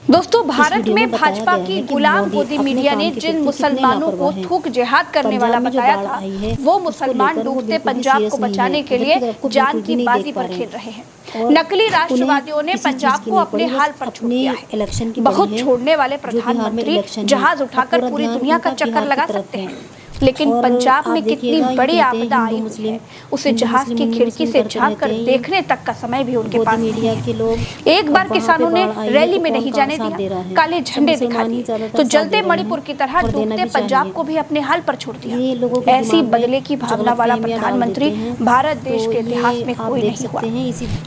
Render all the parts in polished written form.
दोस्तों, भारत में भाजपा की गुलाम गोदी मीडिया ने जिन मुसलमानों को थूक जिहाद करने वाला बताया था, वो मुसलमान डूबते पंजाब को बचाने के लिए जान की बाजी पर खेल रहे हैं। नकली राष्ट्रवादियों ने पंजाब को अपने हाल पर छोड़ दिया है। बहुत छोड़ने वाले प्रधानमंत्री जहाज उठाकर पूरी दुनिया का चक्कर लगा सकते हैं, लेकिन पंजाब में कितनी बड़ी आपदा आई हुई है, उसे जहाज की खिड़की से झांक कर देखने तक का समय भी उनके पास नहीं है। एक बार किसानों ने रैली में नहीं जाने दिया, काले झंडे दिखा दिए, तो जलते मणिपुर की तरह डूबते पंजाब को भी अपने हाल पर छोड़ दिया। ऐसी बदले की भावना वाला प्रधानमंत्री भारत देश के इतिहास में कोई नहीं हुआ।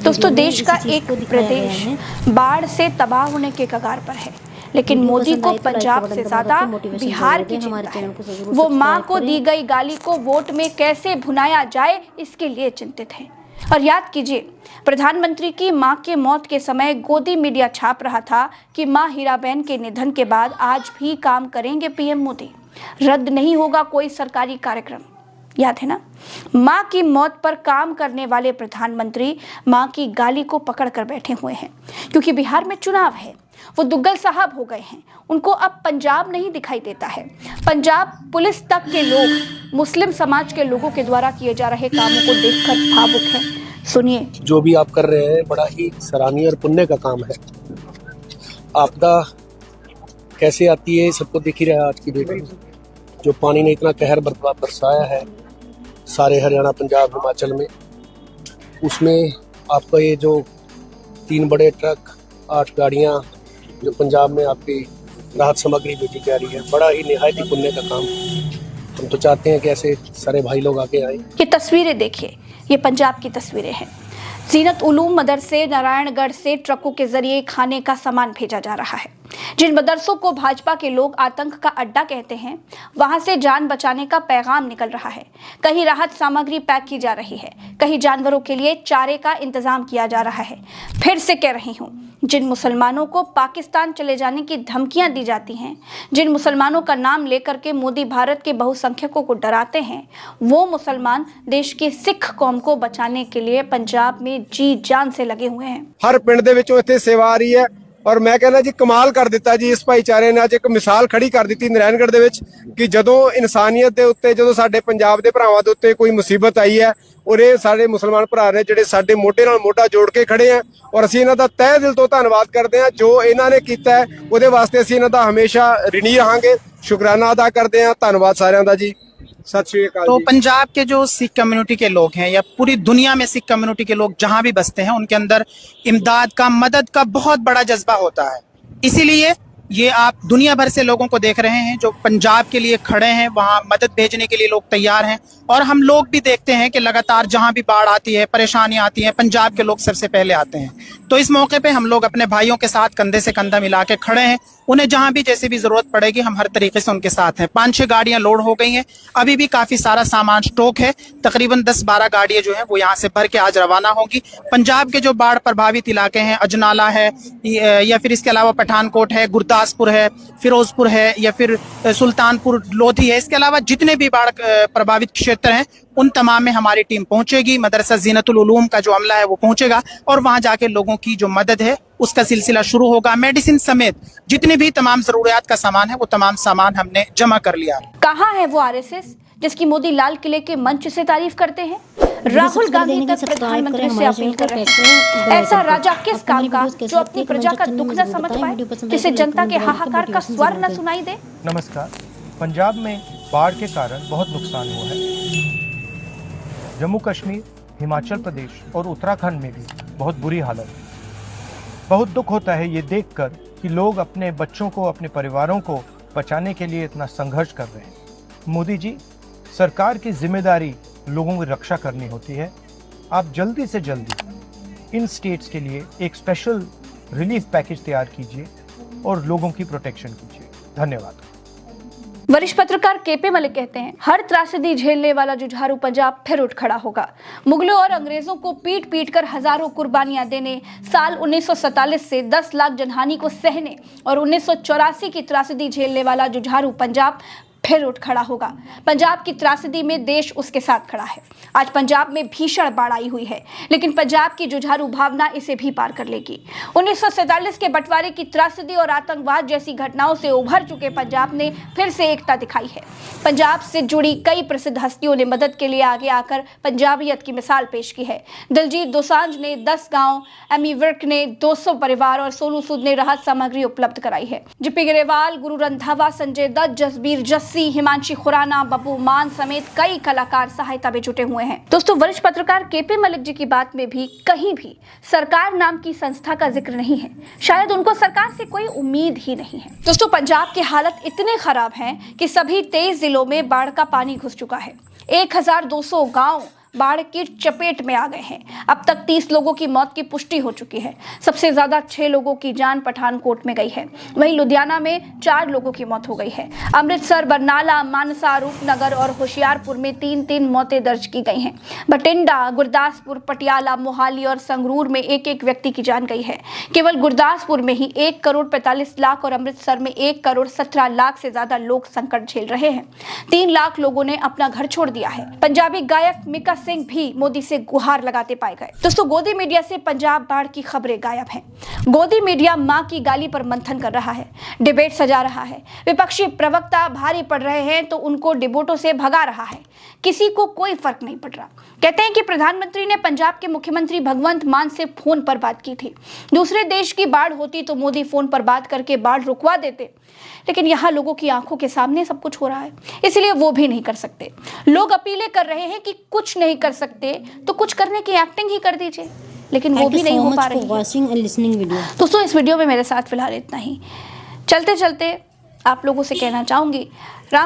दोस्तों, देश का एक प्रदेश बाढ़ से तबाह होने के कगार पर है, लेकिन मोदी को पंजाब से ज्यादा बिहार की चिंता है। वो मां को दी गई गाली को वोट में कैसे भुनाया जाए, इसके लिए चिंतित हैं। और याद कीजिए, प्रधानमंत्री की मां के मौत के समय गोदी मीडिया छाप रहा था कि मां हीराबेन के निधन के बाद आज भी काम करेंगे पीएम मोदी, रद्द नहीं होगा कोई सरकारी कार्यक्रम। याद है ना? मां की मौत पर काम करने वाले प्रधानमंत्री मां की गाली को पकड़ कर बैठे हुए हैं, क्योंकि बिहार में चुनाव है। वो दुग्गल साहब हो गए हैं, उनको अब पंजाब नहीं दिखाई देता है। पंजाब पुलिस तक के लोग मुस्लिम समाज के लोगों के द्वारा किए जा रहे कामों को देखकर भावुक हैं। सुनिए। जो भी आप कर रहे हैं बड़ा ही सराहनीय और पुण्य का काम है। आपदा कैसे आती है सबको दिख ही रहा है आज की डेट में। जो पानी ने इतना कहर बरसाया है सारे हरियाणा, पंजाब, हिमाचल में, उसमें आपका ये जो 3 बड़े ट्रक, 8 गाड़ियाँ जो पंजाब में आपकी राहत सामग्री भेजी जा रही है, बड़ा ही निहायत ही पुण्य का काम। हम तो चाहते हैं कि ऐसे सारे भाई लोग आगे आए। ये तस्वीरें देखिए, ये पंजाब की तस्वीरें हैं। जीनत उलूम मदरसे नारायणगढ़ से ट्रकों के जरिए खाने का सामान भेजा जा रहा है। जिन मदरसों को भाजपा के लोग आतंक का अड्डा कहते हैं, वहां से जान बचाने का पैगाम निकल रहा है। कहीं राहत सामग्री पैक की जा रही है, कहीं जानवरों के लिए चारे का इंतजाम किया जा रहा है। फिर से कह रही हूँ, जिन मुसलमानों को पाकिस्तान चले जाने की धमकियां दी जाती हैं, जिन मुसलमानों का नाम लेकर के मोदी भारत के बहुसंख्यकों को डराते हैं, वो मुसलमान देश की सिख कौम को बचाने के लिए पंजाब में जी जान से लगे हुए हैं। हर पिंड ਦੇ ਵਿੱਚੋਂ ਇੱਥੇ ਸੇਵਾ ਆ ਰਹੀ ਹੈ और मैं कहना जी कमाल कर दिता जी। इस भाईचारे ने ਅੱਜ ਇੱਕ ਮਿਸਾਲ ਖੜੀ ਕਰ ਦਿੱਤੀ ਨਾਰਾਇਣਗੜ੍ਹ ਦੇ ਵਿੱਚ ਕਿ ਜਦੋਂ ਇਨਸਾਨੀਅਤ ਦੇ ਉੱਤੇ, ਜਦੋਂ ਸਾਡੇ ਪੰਜਾਬ ਦੇ ਭਰਾਵਾਂ ਦੇ ਉੱਤੇ ਕੋਈ ਮੁਸੀਬਤ ਆਈ ਹੈ ਔਰ ਇਹ ਸਾਡੇ ਮੁਸਲਮਾਨ ਭਰਾ ਨੇ ਜਿਹੜੇ ਸਾਡੇ ਮੋਢੇ ਨਾਲ ਮੋਢਾ ਜੋੜ ਕੇ ਖੜੇ ਆ, ਔਰ ਅਸੀਂ ਇਹਨਾਂ ਦਾ ਤਹਿ ਦਿਲ ਤੋਂ ਧੰਨਵਾਦ ਕਰਦੇ ਆ। ਜੋ ਇਹਨਾਂ ਨੇ ਕੀਤਾ ਹੈ ਉਹਦੇ ਵਾਸਤੇ ਅਸੀਂ ਇਹਨਾਂ ਦਾ ਹਮੇਸ਼ਾ ਰਿਣੀ ਰਹਾਂਗੇ, शुक्राना अदा करते हैं। धन्यवाद साਰਿਆਂ ਦਾ जी। सत श्री अकाल। तो पंजाब के जो सिख कम्युनिटी के लोग हैं या पूरी दुनिया में सिख कम्युनिटी के लोग जहां भी बसते हैं, उनके अंदर इमदाद का, मदद का बहुत बड़ा जज्बा होता है। इसीलिए ये आप दुनिया भर से लोगों को देख रहे हैं जो पंजाब के लिए खड़े हैं, वहां मदद भेजने के लिए लोग तैयार हैं। और हम लोग भी देखते हैं कि लगातार जहां भी बाढ़ आती है, परेशानी आती है, पंजाब के लोग सबसे पहले आते हैं। तो इस मौके पे हम लोग अपने भाइयों के साथ कंधे से कंधा मिला के खड़े हैं। उन्हें जहां भी जैसे भी जरूरत पड़ेगी हम हर तरीके से उनके साथ हैं। 5-6 गाड़ियां लोड हो गई हैं, अभी भी काफी सारा सामान स्टॉक है। तकरीबन 10-12 गाड़ियां जो है वो यहाँ से भर के आज रवाना होंगी। पंजाब के जो बाढ़ प्रभावित इलाके हैं, अजनाला है या फिर इसके अलावा पठानकोट है, गुरदासपुर है, फिरोजपुर है या फिर सुल्तानपुर लोधी है, इसके अलावा जितने भी बाढ़ प्रभावित क्षेत्र हैं उन तमाम में हमारी टीम पहुंचेगी। मदरसा जीनतुल उलूम का जो अमला है वो पहुंचेगा और वहां जाके लोगों की जो मदद है उसका सिलसिला शुरू होगा। मेडिसिन समेत जितने भी तमाम जरूरियात का सामान है वो तमाम सामान हमने जमा कर लिया। कहाँ है वो आरएसएस जिसकी मोदी लाल किले के मंच से तारीफ करते हैं? राहुल गांधी तक प्रधानमंत्री से अपील कर रहे हैं, ऐसा राजा किस काम का जो अपनी प्रजा का दुख न समझ पाए, जिसे जनता के हाहाकार का स्वर न सुनाई दे। नमस्कार। पंजाब में बाढ़ के कारण बहुत नुकसान हुआ है। जम्मू कश्मीर, हिमाचल प्रदेश और उत्तराखंड में भी बहुत बुरी हालत है। बहुत दुख होता है ये देखकर कि लोग अपने बच्चों को, अपने परिवारों को बचाने के लिए इतना संघर्ष कर रहे हैं। मोदी जी, सरकार की जिम्मेदारी लोगों की रक्षा करनी होती है। आप जल्दी से जल्दी इन स्टेट्स के लिए एक स्पेशल रिलीफ पैकेज तैयार कीजिए और लोगों की प्रोटेक्शन कीजिए। धन्यवाद। वरिष्ठ पत्रकार केपी मलिक कहते हैं, हर त्रासदी झेलने वाला जुझारू पंजाब फिर उठ खड़ा होगा। मुगलों और अंग्रेजों को पीट पीट कर हजारों कुर्बानियां देने, साल 1947 से 10 लाख जनहानि को सहने और 1984 की त्रासदी झेलने वाला जुझारू पंजाब फिर उठ खड़ा होगा। पंजाब की त्रासदी में देश उसके साथ खड़ा है। आज पंजाब में भीषण बाढ़ आई हुई है, लेकिन पंजाब की जुझारू भावना इसे भी पार कर लेगी। 1947 के बंटवारे की त्रासदी और आतंकवाद जैसी घटनाओं से उभर चुके पंजाब ने फिर से एकता दिखाई है। पंजाब से जुड़ी कई प्रसिद्ध हस्तियों ने मदद के लिए आगे आकर पंजाबियत की मिसाल पेश की है। दिलजीत दोसांझ ने 10 गांव, एमी विर्क ने 200 परिवार और सोनू सूद ने राहत सामग्री उपलब्ध कराई है। जीपी ग्रेवाल, गुरु रंधावा, संजय दत्त, जसबीर जस्सी, हिमांशी खुराना, बब्बू मान समेत कई कलाकार सहायता में जुटे हुए हैं। दोस्तों, वरिष्ठ पत्रकार केपी मलिक जी की बात में भी कहीं भी सरकार नाम की संस्था का जिक्र नहीं है। शायद उनको सरकार से कोई उम्मीद ही नहीं है। दोस्तों, पंजाब की हालत इतने खराब है कि सभी 23 जिलों में बाढ़ का पानी घुस चुका है। 1200 गांव बाढ़ की चपेट में आ गए हैं। अब तक 30 लोगों की मौत की पुष्टि हो चुकी है। सबसे ज्यादा 6 लोगों की जान पठानकोट में गई है। वहीं लुधियाना में 4 लोगों की मौत हो गई है। अमृतसर, बरनाला, मानसा, रूपनगर और होशियारपुर में 3-3 मौतें दर्ज की गई हैं। बठिंडा, गुरदासपुर, पटियाला, मोहाली और संगरूर में 1-1 व्यक्ति की जान गई है। केवल गुरदासपुर में ही 1 करोड़ 45 लाख और अमृतसर में 1 करोड़ 17 लाख से ज्यादा लोग संकट झेल रहे हैं। 3 लाख लोगों ने अपना घर छोड़ दिया है। पंजाबी गायक मिका सिंह भी मोदी से गुहार लगाते पाए गए। दोस्तों, गोदी मीडिया से पंजाब बाढ़ की खबरें गायब हैं। गोदी मीडिया मां की गाली पर मंथन कर रहा है, डिबेट सजा रहा है। विपक्षी प्रवक्ता भारी पड़ रहे हैं तो उनको डिबेटों से भगा रहा है। किसी को कोई फर्क नहीं पड़ रहा। कहते हैं कि प्रधानमंत्री ने पंजाब के मुख्यमंत्री भगवंत मान से फोन पर बात की थी। दूसरे देश की बाढ़ होती तो मोदी फोन पर बात करके बाढ़ रुकवा देते, लेकिन यहाँ लोगों की आंखों के सामने सब कुछ हो रहा है, इसलिए वो भी नहीं कर सकते। लोग अपीलें कर रहे हैं कि कुछ नहीं कर सकते तो कुछ करने की एक्टिंग ही कर दीजिए, लेकिन वो भी नहीं हो पा रही है। दोस्तों, इस वीडियो में मेरे साथ फिलहाल इतना ही। चलते चलते आप लोगों से कहना चाहूंगी,